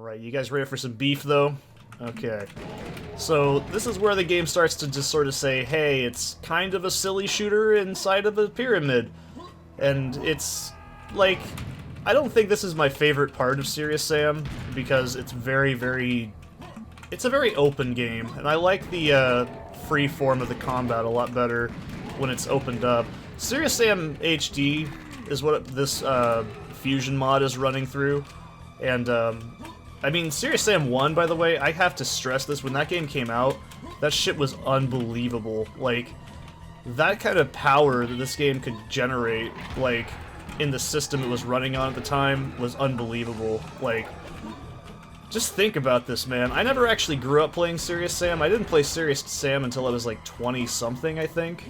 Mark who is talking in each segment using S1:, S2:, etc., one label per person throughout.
S1: Alright, you guys ready for some beef, though? Okay. So, this is where the game starts to just sort of say, hey, it's kind of a silly shooter inside of a pyramid. And it's, like, I don't think this is my favorite part of Serious Sam, because it's very, very... It's a very open game, and I like the free form of the combat a lot better when it's opened up. Serious Sam HD is what this Fusion mod is running through, and I mean, Serious Sam 1, by the way, I have to stress this, when that game came out, that shit was unbelievable. Like, that kind of power that this game could generate, like, in the system it was running on at the time, was unbelievable. Like, just think about this, man. I never actually grew up playing Serious Sam. I didn't play Serious Sam until I was like 20-something, I think.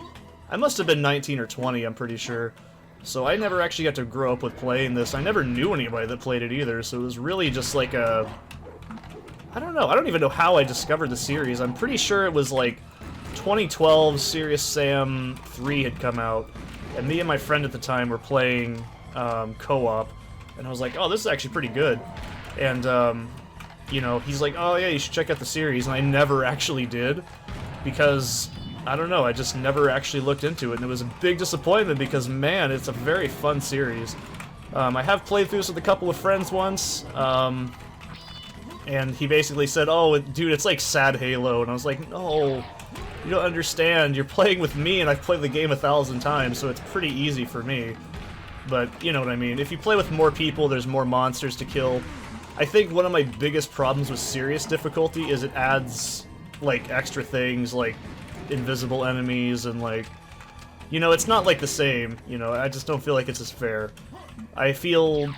S1: I must have been 19 or 20, I'm pretty sure. So I never actually got to grow up with playing this. I never knew anybody that played it either, so it was really just like a... I don't know. I don't even know how I discovered the series. I'm pretty sure it was like 2012, Serious Sam 3 had come out, and me and my friend at the time were playing co-op, and I was like, oh, this is actually pretty good. And, you know, he's like, oh yeah, you should check out the series, and I never actually did, because... I don't know, I just never actually looked into it, and it was a big disappointment because, man, it's a very fun series. I have played through this with a couple of friends once, and he basically said, oh, dude, it's like sad Halo, and I was like, no, you don't understand, you're playing with me, and I've played the game 1,000 times, so it's pretty easy for me. But, you know what I mean, if you play with more people, there's more monsters to kill. I think one of my biggest problems with serious difficulty is it adds, like, extra things, like invisible enemies, and like, you know, it's not like the same, you know, I just don't feel like it's as fair. I think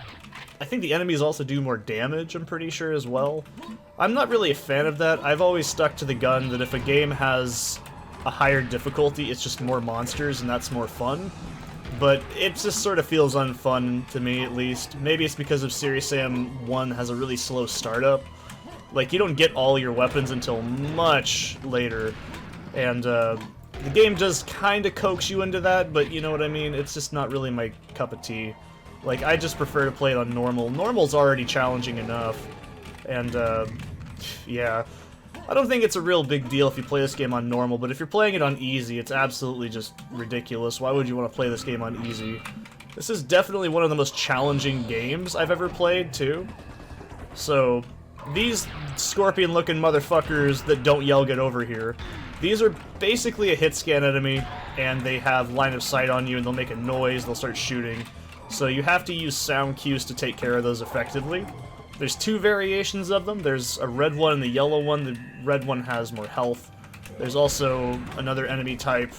S1: the enemies also do more damage, I'm pretty sure, as well. I'm not really a fan of that. I've always stuck to the gun that if a game has a higher difficulty, it's just more monsters, and that's more fun. But it just sort of feels unfun to me, at least. Maybe it's because of Serious Sam 1 has a really slow startup. Like, you don't get all your weapons until much later. And, the game does kind of coax you into that, but you know what I mean? It's just not really my cup of tea. Like, I just prefer to play it on normal. Normal's already challenging enough. And, yeah. I don't think it's a real big deal if you play this game on normal, but if you're playing it on easy, it's absolutely just ridiculous. Why would you want to play this game on easy? This is definitely one of the most challenging games I've ever played, too. So, these scorpion-looking motherfuckers that don't yell get over here, these are basically a hit scan enemy, and they have line of sight on you, and they'll make a noise, they'll start shooting. So you have to use sound cues to take care of those effectively. There's two variations of them. There's a red one and the yellow one. The red one has more health. There's also another enemy type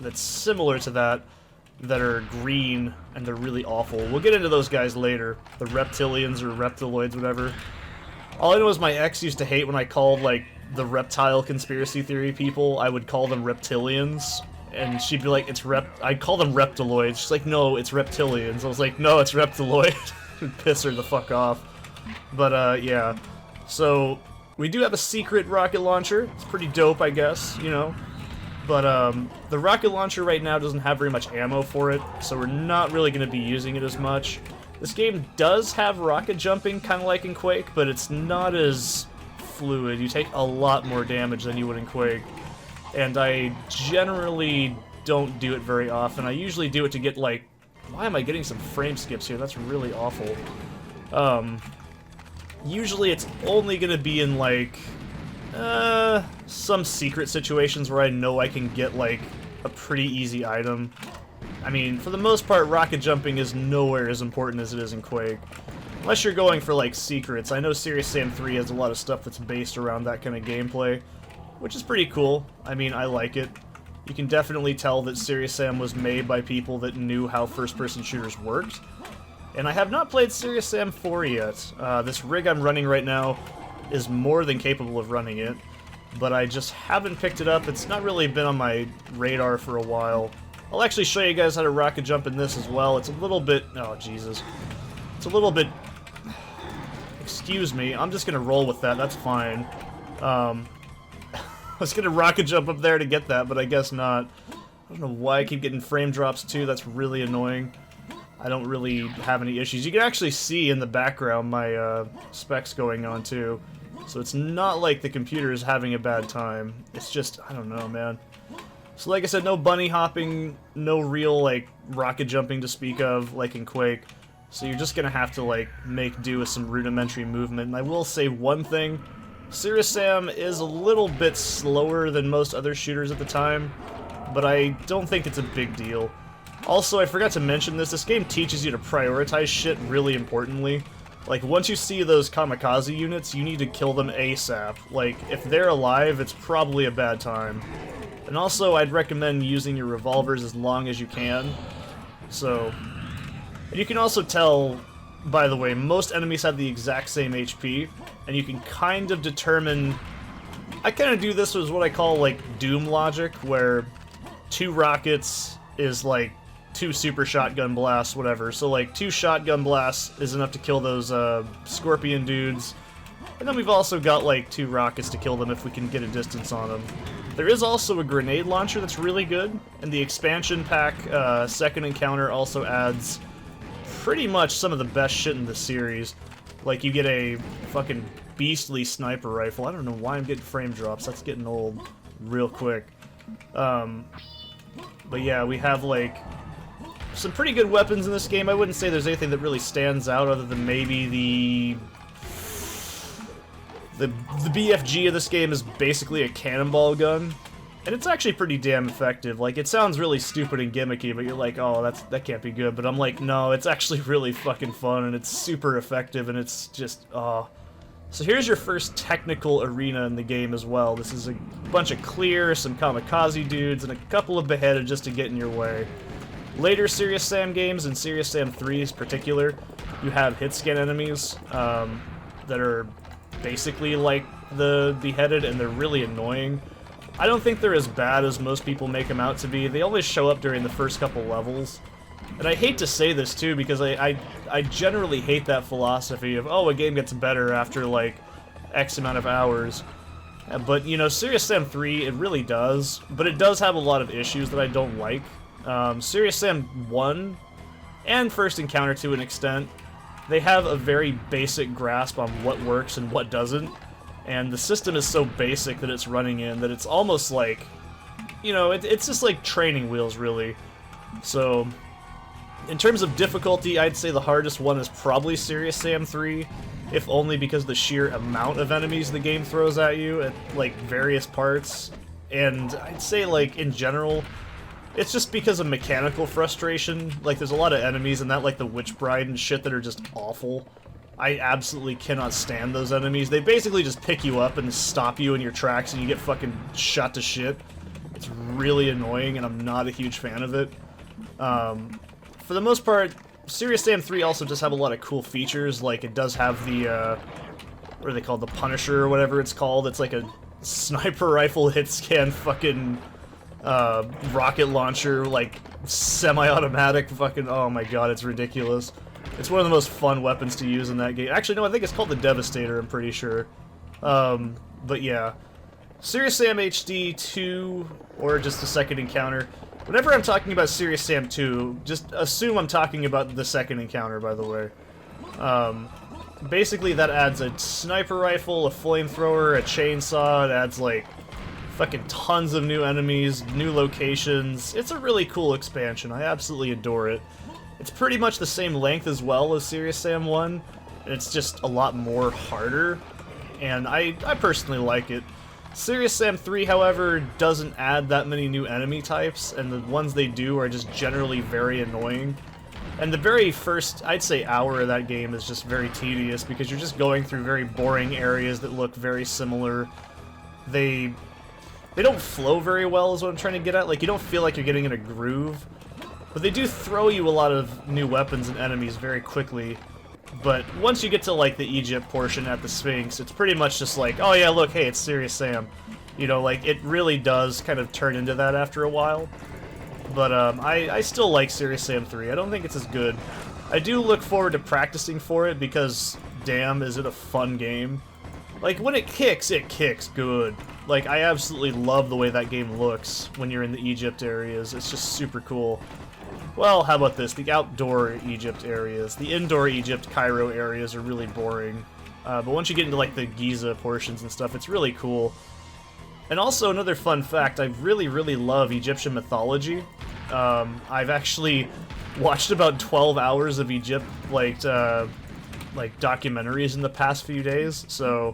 S1: that's similar to that are green, and they're really awful. We'll get into those guys later. The reptilians or reptiloids, whatever. All I know is my ex used to hate when I called, like, the reptile conspiracy theory people, I would call them reptilians, and she'd be like, I'd call them reptiloids. She's like, no, it's reptilians. I was like, no, it's reptiloid. It'd piss her the fuck off. But, yeah. So, we do have a secret rocket launcher. It's pretty dope, I guess, you know. But, the rocket launcher right now doesn't have very much ammo for it, so we're not really going to be using it as much. This game does have rocket jumping, kind of like in Quake, but it's not as fluid. You take a lot more damage than you would in Quake. And I generally don't do it very often. I usually do it to get, like... Why am I getting some frame skips here? That's really awful. Usually it's only gonna be in, like... some secret situations where I know I can get, like, a pretty easy item. I mean, for the most part, rocket jumping is nowhere as important as it is in Quake. Unless you're going for, like, secrets. I know Serious Sam 3 has a lot of stuff that's based around that kind of gameplay, which is pretty cool. I mean, I like it. You can definitely tell that Serious Sam was made by people that knew how first-person shooters worked. And I have not played Serious Sam 4 yet. This rig I'm running right now is more than capable of running it, but I just haven't picked it up. It's not really been on my radar for a while. I'll actually show you guys how to rocket jump in this as well. It's a little bit... Oh, Jesus. It's a little bit... Excuse me, I'm just gonna roll with that, that's fine. I was gonna rocket jump up there to get that, but I guess not. I don't know why I keep getting frame drops too, that's really annoying. I don't really have any issues. You can actually see in the background my specs going on too. So it's not like the computer is having a bad time. It's just, I don't know, man. So like I said, no bunny hopping, no real like rocket jumping to speak of like in Quake. So you're just gonna have to like make do with some rudimentary movement. And I will say one thing, Serious Sam is a little bit slower than most other shooters at the time, but I don't think it's a big deal. Also, I forgot to mention this game teaches you to prioritize shit really importantly. Like, once you see those kamikaze units, you need to kill them ASAP. Like, if they're alive, it's probably a bad time. And also, I'd recommend using your revolvers as long as you can. So, and you can also tell, by the way, most enemies have the exact same HP, and you can kind of determine... I kind of do this as what I call, like, Doom logic, where 2 rockets is, like, 2 super shotgun blasts, whatever. So, like, 2 shotgun blasts is enough to kill those, scorpion dudes. And then we've also got, like, 2 rockets to kill them if we can get a distance on them. There is also a grenade launcher that's really good, and the expansion pack, second encounter also adds pretty much some of the best shit in the series. Like, you get a fucking beastly sniper rifle. I don't know why I'm getting frame drops. That's getting old real quick. But yeah, we have, like, some pretty good weapons in this game. I wouldn't say there's anything that really stands out other than maybe the BFG of this game is basically a cannonball gun. And it's actually pretty damn effective. Like, it sounds really stupid and gimmicky, but you're like, oh, that can't be good. But I'm like, no, it's actually really fucking fun, and it's super effective, and it's just, oh. So here's your first technical arena in the game as well. This is a bunch of Kleer, some kamikaze dudes, and a couple of beheaded just to get in your way. Later Serious Sam games, and Serious Sam 3 in particular, you have hit-scan enemies that are basically like the beheaded, and they're really annoying. I don't think they're as bad as most people make them out to be. They only show up during the first couple levels. And I hate to say this too, because I generally hate that philosophy of, oh, a game gets better after like X amount of hours. But, you know, Serious Sam 3, it really does, but it does have a lot of issues that I don't like. Serious Sam 1 and First Encounter to an extent, they have a very basic grasp on what works and what doesn't. And the system is so basic that it's running in that it's almost like, you know, it's just like training wheels, really. So, in terms of difficulty, I'd say the hardest one is probably Serious Sam 3, if only because the sheer amount of enemies the game throws at you at, like, various parts. And I'd say, like, in general, it's just because of mechanical frustration. Like, there's a lot of enemies in that, like the Witch Bride and shit, that are just awful. I absolutely cannot stand those enemies. They basically just pick you up and stop you in your tracks and you get fucking shot to shit. It's really annoying and I'm not a huge fan of it. For the most part, Serious Sam 3 also does have a lot of cool features. Like, it does have the, what are they called? The Punisher or whatever it's called. It's like a sniper rifle hit scan fucking rocket launcher, like semi-automatic fucking, oh my god, it's ridiculous. It's one of the most fun weapons to use in that game. Actually, no, I think it's called the Devastator, I'm pretty sure. But yeah. Serious Sam HD 2, or just the second encounter. Whenever I'm talking about Serious Sam 2, just assume I'm talking about the second encounter, by the way. Basically, that adds a sniper rifle, a flamethrower, a chainsaw. It adds, like, fucking tons of new enemies, new locations. It's a really cool expansion. I absolutely adore it. It's pretty much the same length as well as Serious Sam 1, and it's just a lot more harder, and I personally like it. Serious Sam 3, however, doesn't add that many new enemy types, and the ones they do are just generally very annoying. And the very first, I'd say, hour of that game is just very tedious, because you're just going through very boring areas that look very similar. They don't flow very well, is what I'm trying to get at. Like, you don't feel like you're getting in a groove. But they do throw you a lot of new weapons and enemies very quickly. But once you get to, like, the Egypt portion at the Sphinx, it's pretty much just like, oh yeah, look, hey, it's Serious Sam. You know, like, it really does kind of turn into that after a while. But, I still like Serious Sam 3. I don't think it's as good. I do look forward to practicing for it because, damn, is it a fun game. Like, when it kicks good. Like, I absolutely love the way that game looks when you're in the Egypt areas. It's just super cool. Well, how about this? The outdoor Egypt areas. The indoor Egypt, Cairo areas are really boring. But once you get into, like, the Giza portions and stuff, it's really cool. And also, another fun fact, I really, really love Egyptian mythology. I've actually watched about 12 hours of Egypt, like documentaries in the past few days, so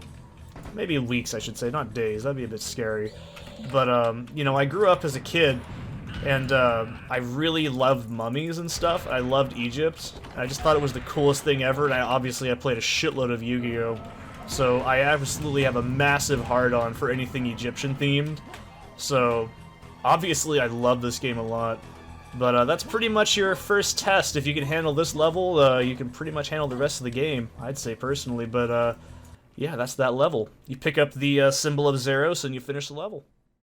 S1: maybe weeks, I should say, not days. That'd be a bit scary. But, you know, I grew up as a kid, and I really loved mummies and stuff. I loved Egypt. I just thought it was the coolest thing ever, and obviously I played a shitload of Yu-Gi-Oh! So I absolutely have a massive hard-on for anything Egyptian-themed. So, obviously I love this game a lot. But that's pretty much your first test. If you can handle this level, you can pretty much handle the rest of the game, I'd say personally. But yeah, that's that level. You pick up the symbol of Zeros and you finish the level.